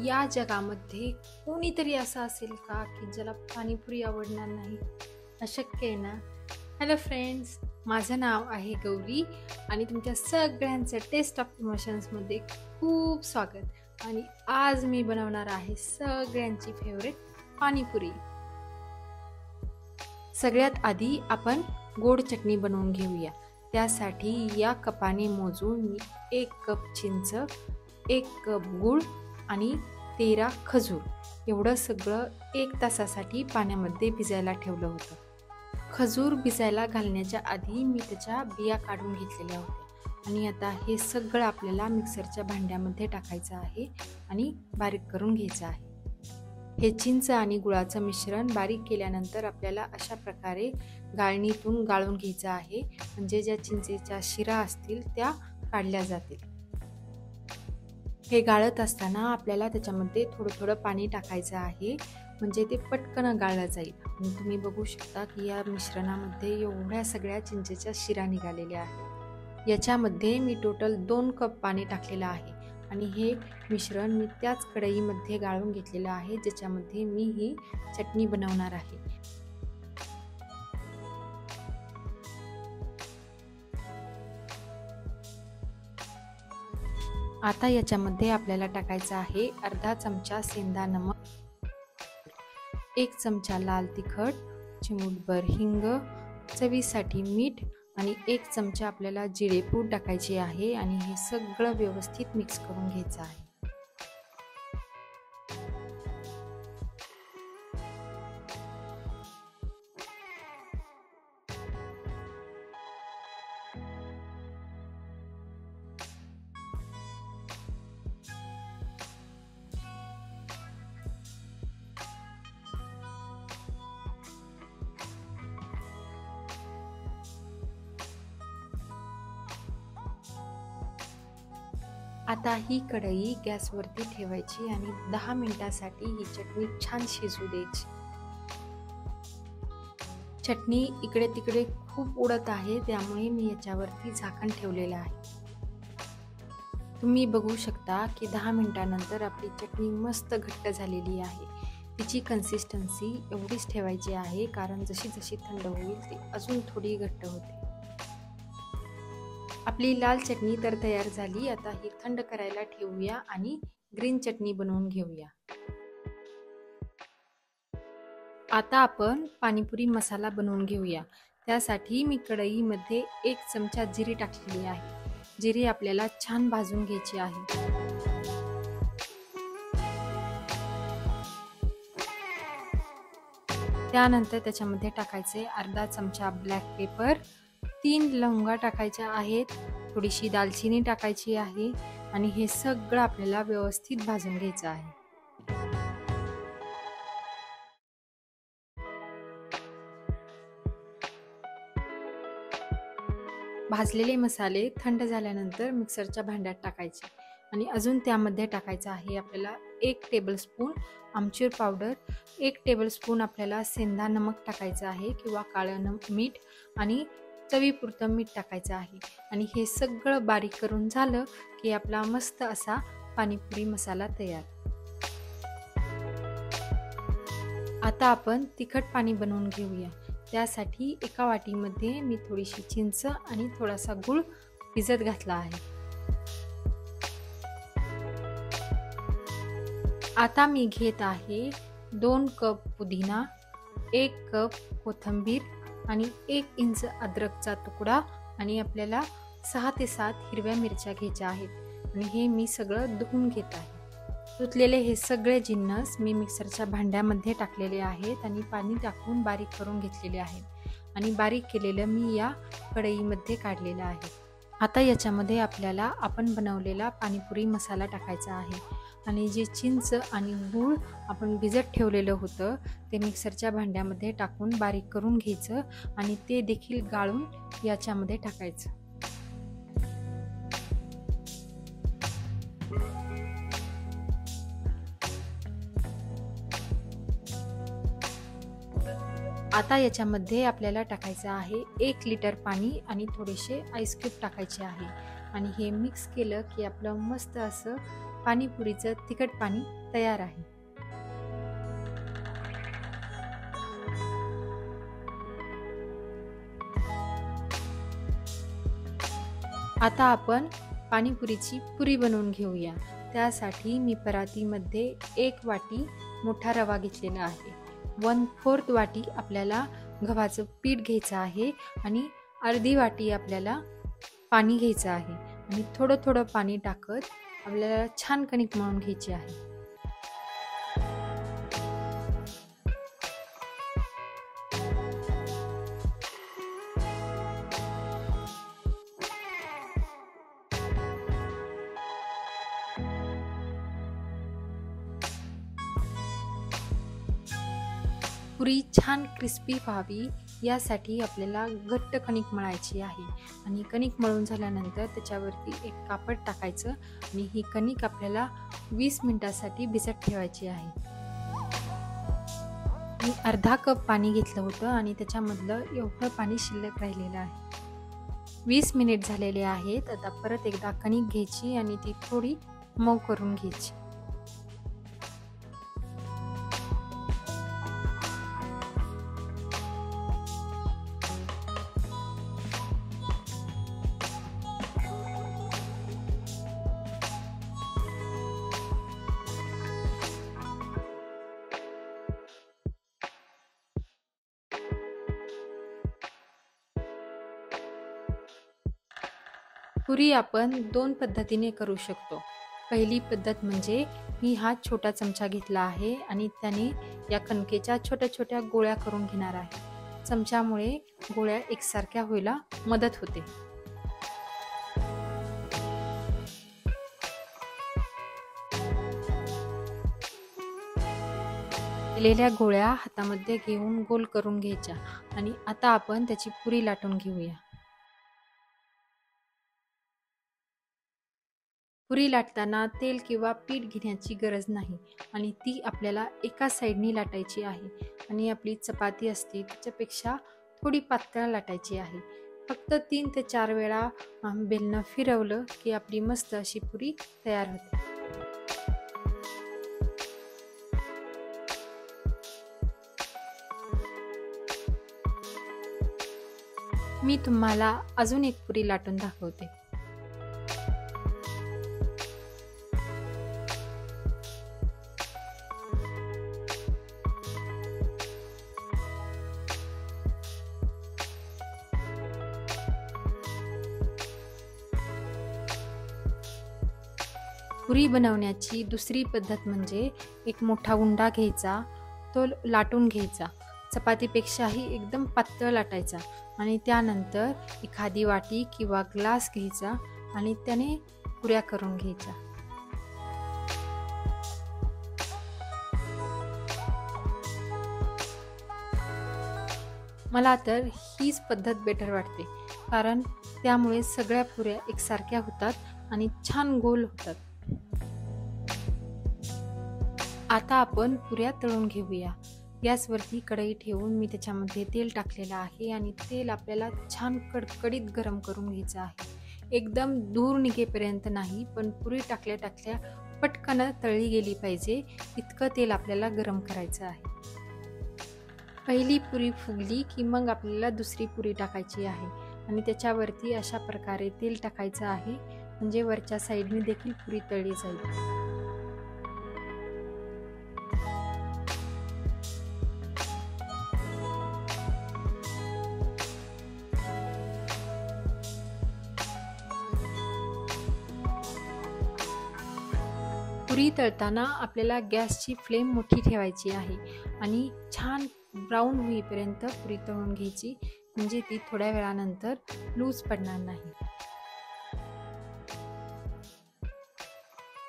या जगामध्ये कोणीतरी असं असेल का की ज्याला पाणीपुरी आवडणार नाही? अशक्य आहे ना. हॅलो फ्रेंड्स, माझं नाव आहे गौरी आणि तुमच्या सगळ्यांचं टेस्ट ऑफ इमोशन्समध्ये खूप स्वागत. आणि आज मी बनवणार आहे सगळ्यांची फेवरेट पाणीपुरी. सगळ्यात आधी आपण गोड चटणी बनवून घेऊया. त्यासाठी या कपाने मोजून मी 1 कप चिंच, 1 कप गूळ आणि 13 खजूर एवढं सगळं 1 तासासाठी पाण्यामध्ये भिजायला ठेवलं होतं. खजूर भिजायला घालण्याच्या आधी मी त्याच्या बिया काढून घेतलेल्या होत्या. आणि आता हे सगळं आपल्याला मिक्सरच्या भांड्यामध्ये टाकायचं आहे आणि बारीक करून घ्यायचं आहे. हे चिंच आणि गुळाचं मिश्रण बारीक केल्यानंतर आपल्याला अशा प्रकारे गाळणीतून गाळून घ्यायचं आहे, म्हणजे ज्या चिंचेच्या शिरा असतील त्या काढल्या जातील. हे गाळत असताना आपल्याला त्याच्यामध्ये थोडं थोडं पाणी टाकायचं आहे, म्हणजे ते पटकन गाळलं जाईल. आणि तुम्ही बघू शकता की या मिश्रणामध्ये एवढ्या सगळ्या चिंचेच्या शिरा निघालेल्या आहेत. याच्यामध्ये मी टोटल 2 कप पाणी टाकलेलं आहे आणि हे मिश्रण मी त्याच कढईमध्ये गाळून घेतलेलं आहे ज्याच्यामध्ये मी ही चटणी बनवणार आहे. आता याच्यामध्ये आपल्याला टाकायचं आहे अर्धा चमचा सेंधा नमक, 1 चमचा लाल तिखट, चिमूटभर हिंग, चवीसाठी मीठ आणि 1 चमचा आपल्याला जिरेपूड टाकायची आहे. आणि हे सगळं व्यवस्थित मिक्स करून घ्यायचं आहे. आता ही कढई गॅसवरती ठेवायची आणि 10 मिनिटासाठी ही चटणी छान शिजू द्यायची. चटणी इकडे तिकडे खूप उडत आहे, त्यामुळे मी याच्यावरती झाकण ठेवलेलं आहे. तुम्ही बघू शकता की 10 मिनिटानंतर आपली चटणी मस्त घट्ट झालेली आहे. तिची कन्सिस्टन्सी एवढीच ठेवायची आहे, कारण जशी जशी थंड होईल ती अजून थोडी घट्ट होते. आपली लाल चटणी तर तयार झाली. आता ही थंड करायला ठेवूया आणि ग्रीन चटणी बनवून घेऊया. आता आपण पाणीपुरी मसाला बनवून घेऊया. त्यासाठी मी कढईमध्ये 1 चमचा जिरे टाकलेली आहे. जिरे आपल्याला छान भाजून घ्यायची आहे. त्यानंतर त्याच्यामध्ये टाकायचे अर्धा चमचा ब्लॅक पेपर, 3 लवंगा टाकायच्या आहेत, थोडीशी दालचिनी टाकायची आहे आणि हे सगळं आपल्याला व्यवस्थित भाजून घ्यायचं आहे. भाजलेले मसाले थंड झाल्यानंतर मिक्सरच्या भांड्यात टाकायचे आणि अजून त्यामध्ये टाकायचं आहे आपल्याला 1 टेबलस्पून आमचूर पावडर, 1 टेबलस्पून आपल्याला सेंधा नमक टाकायचं आहे किंवा काळं मीठ आणि चवीपुरतं मीठ टाकायचं आहे. आणि हे सगळं बारीक करून झालं की आपला मस्त असा पाणीपुरी मसाला तयार. आता आपण तिखट पाणी बनवून घेऊया. त्यासाठी एका वाटीमध्ये मी थोडीशी चिंच आणि थोडासा गूळ भिजत घातला आहे. आता मी घेत आहे 2 कप पुदिना, 1 कप कोथिंबीर आणि 1 इंच अद्रकचा तुकडा आणि आपल्याला 6 ते 7 हिरव्या मिरच्या घ्यायच्या आहेत. आणि हे मी सगळं धुवून घेत आहे. धुतलेले हे सगळे जिन्नस मी मिक्सरच्या भांड्यामध्ये टाकलेले आहेत आणि पाणी टाकून बारीक करून घेतलेले आहेत. आणि बारीक केलेलं मी या कढईमध्ये काढलेलं आहे. आता याच्यामध्ये आपल्याला आपण बनवलेला पाणीपुरी मसाला टाकायचा आहे. आणि जे चिंच आणि गूळ आपण भिजत ठेवलेलं होतं ते मिक्सरच्या भांड्यामध्ये टाकून बारीक करून घ्यायचं आणि ते देखील गाळून याच्यामध्ये टाकायचं. आता याच्यामध्ये आपल्याला टाकायचं आहे 1 लिटर पाणी आणि थोडेसे आईस क्यूब टाकायचे आहे. आणि हे मिक्स केलं की आपलं मस्त असं पाणीपुरीचं तिखट पाणी तयार आहे. आता आपण पाणीपुरीची पुरी बनवून घेऊया. त्यासाठी मी परातीमध्ये 1 वाटी मोठा रवा घेतलेला आहे. 1/4 वाटी आपल्याला गव्हाचं पीठ घ्यायचं आहे आणि अर्धी वाटी आपल्याला पाणी घ्यायचं आहे आणि थोडं थोडं पाणी टाकत आपल्याला छान कणिक मळून घ्यायची आहे. पुरी छान क्रिस्पी व्हावी यासाठी आपल्याला घट्ट कणिक मळायची आहे आणि कणिक मळून झाल्यानंतर त्याच्यावरती एक कापड टाकायचं आणि ही कणिक आपल्याला 20 मिनिटासाठी भिजत ठेवायची आहे. मी अर्धा कप पाणी घेतलं होतं आणि त्याच्यामधलं एवढं पाणी शिल्लक राहिलेलं आहे. 20 मिनिट झालेले आहेत. आता परत एकदा कणिक घ्यायची आणि ती थोडी मऊ करून घ्यायची. पुरी आपण 2 पद्धतीने करू शकतो. पहिली पद्धत म्हणजे मी हा छोटा चमचा घेतला आहे आणि त्याने या कणकेच्या छोट्या छोट्या गोळ्या करून घेणार आहे. चमच्यामुळे गोळ्या एकसारख्या व्हायला मदत होते. केलेल्या गोळ्या हातामध्ये घेऊन गोल करून घ्यायच्या आणि आता आपण त्याची पुरी लाटून घेऊया. पुरी लाटताना तेल किंवा पीठ घेण्याची गरज नाही आणि ती आपल्याला एका साईडनी लाटायची आहे आणि आपली चपाती असते त्याच्यापेक्षा थोडी पातळ लाटायची आहे. फक्त 3 ते 4 वेळा बेलनं फिरवलं की आपली मस्त अशी पुरी तयार होते. मी तुम्हाला अजून एक पुरी लाटून दाखवते. पुरी बनवण्याची दुसरी पद्धत म्हणजे एक मोठा उंडा घ्यायचा, तो लाटून घ्यायचा, चपातीपेक्षाही एकदम पातळ लाटायचा आणि त्यानंतर एखादी वाटी किंवा ग्लास घ्यायचा आणि त्याने पुऱ्या करून घ्यायच्या. मला तर हीच पद्धत बेटर वाटते, कारण त्यामुळे सगळ्या पुऱ्या एकसारख्या होतात आणि छान गोल होतात. आता आपण पुऱ्या तळून घेऊया. गॅसवरती कढई ठेवून मी त्याच्यामध्ये तेल टाकलेलं आहे आणि तेल आपल्याला छान कडकडीत गरम करून घ्यायचं आहे. एकदम धूर निघेपर्यंत नाही, पण पुरी टाकल्या टाकल्या पटकन तळली गेली पाहिजे इतकं तेल आपल्याला गरम करायचं आहे. पहिली पुरी फुगली की मग आपल्याला दुसरी पुरी टाकायची आहे आणि त्याच्यावरती अशा प्रकारे तेल टाकायचं आहे, म्हणजे वरच्या साईडने देखील पुरी तळली जाईल. पुरी तळताना आपल्याला गॅसची फ्लेम मोठी ठेवायची आहे आणि छान ब्राऊन होईपर्यंत पुरी तळून घ्यायची, म्हणजे ती थोड्या वेळानंतर लूज पडणार नाही.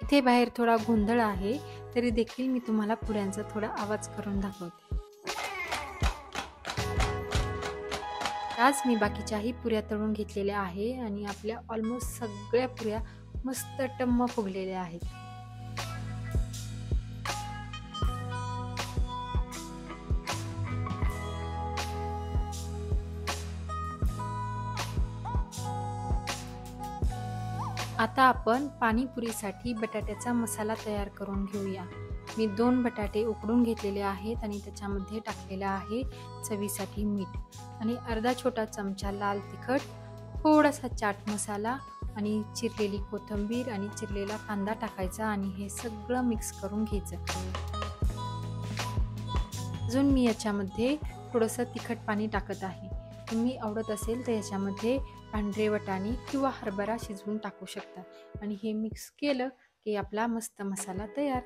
इथे बाहेर थोडा गोंधळ आहे, तरी देखील मी तुम्हाला पुऱ्यांचा थोडा आवाज करून दाखवते. आज मी बाकीच्याही पुऱ्या तळून घेतलेल्या आहे आणि आपल्या ऑलमोस्ट सगळ्या पुऱ्या मस्त टम्म फुगलेल्या आहेत. आता आपण पाणीपुरीसाठी बटाट्याचा मसाला तयार करून घेऊया. मी 2 बटाटे उकडून घेतलेले आहेत आणि त्याच्यामध्ये टाकलेला आहे चवीसाठी मीठ आणि अर्धा छोटा चमचा लाल तिखट, थोडासा चाट मसाला आणि चिरलेली कोथिंबीर आणि चिरलेला कांदा टाकायचा आणि हे सगळं मिक्स करून घ्यायचं. अजून मी याच्यामध्ये थोडंसं तिखट पाणी टाकत आहे. तुम्ही आवडत असेल तर याच्यामध्ये पांढरे वाटाणे किंवा हरभरा शिजवून टाकू शकता आणि हे मिक्स केलं की आपला मस्त मसाला तयार.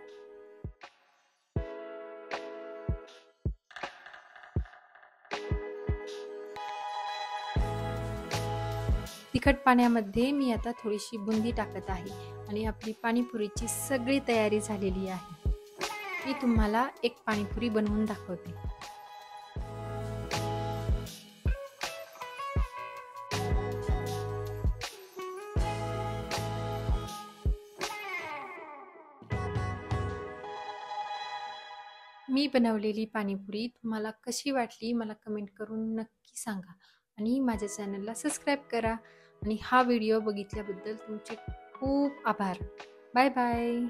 तिखट पाण्यामध्ये मी आता थोडीशी बुंदी टाकत आहे आणि आपली पाणीपुरीची सगळी तयारी झालेली आहे. मी तुम्हाला एक पाणीपुरी बनवून दाखवते. मी बनवलेली पाणीपुरी तुम्हाला कशी वाटली मला कमेंट करून नक्की सांगा आणि माझ्या चॅनलला सबस्क्राईब करा आणि हा व्हिडिओ बघितल्याबद्दल तुमचे खूप आभार. Bye bye.